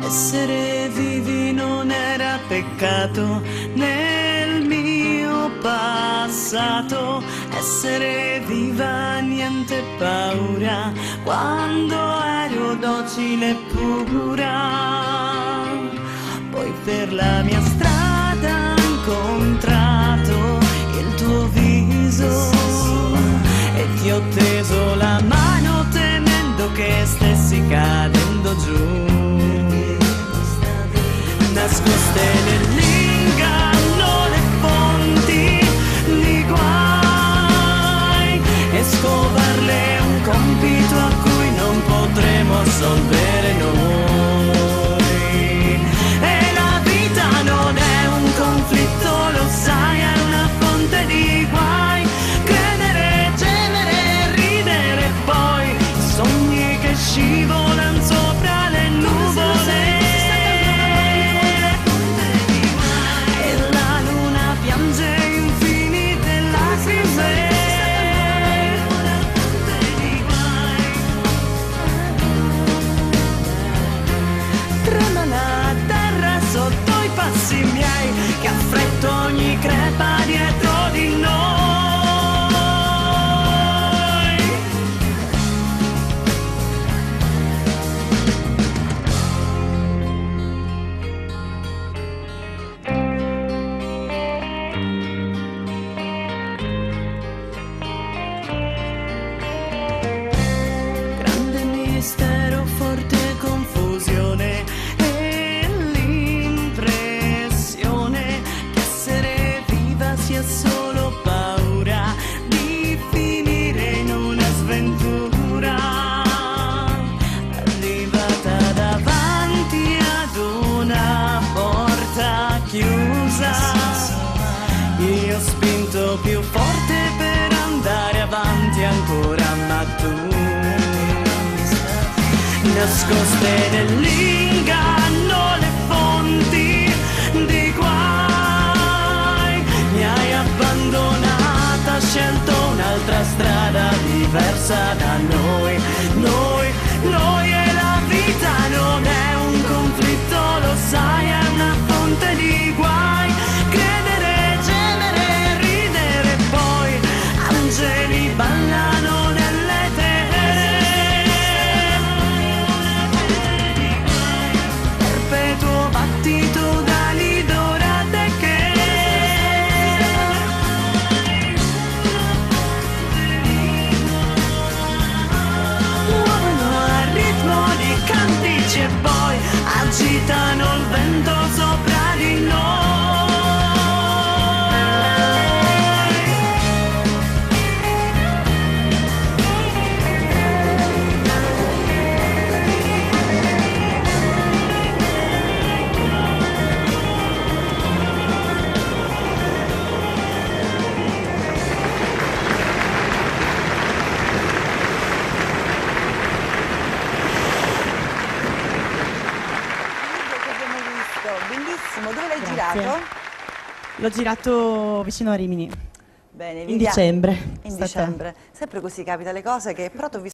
Essere vivi non era peccato nel mio passato, essere viva niente paura, quando ero docile e pura. Poi per la mia strada ho incontrato il tuo viso e ti ho teso la mano temendo che stessi cadendo giù, nascoste nell'inganno le fonti di guai, e scovarle è un compito a cui non potremo assolvere noi. E la vita non è un conflitto, lo sai, è una fonte di guai. Credere, gemere, ridere, poi sogni che scivolano sopra le nuvole. Passi miei che affretto ogni crepa dietro di noi. Grande mistero, forte confusione, sia solo paura di finire in una sventura, arrivata davanti ad una porta chiusa. Io ho spinto più forte per andare avanti ancora, ma tu, nascoste nell'inganno le fonti di guai, mi hai abbandonata, scelto un'altra strada diversa da noi. Noi e la vita non è un conflitto, lo sai, è una fonte di guai. Credere, gemere, ridere, poi angeli ballano nelle terre. Perpetuo battito d'ali dorate che cantici e poi agitano il vento sopra di noi. Bellissimo, dove l'hai girato? L'ho girato vicino a Rimini. Bene, in dicembre. In dicembre. Sempre così capita le cose che però t'ho visto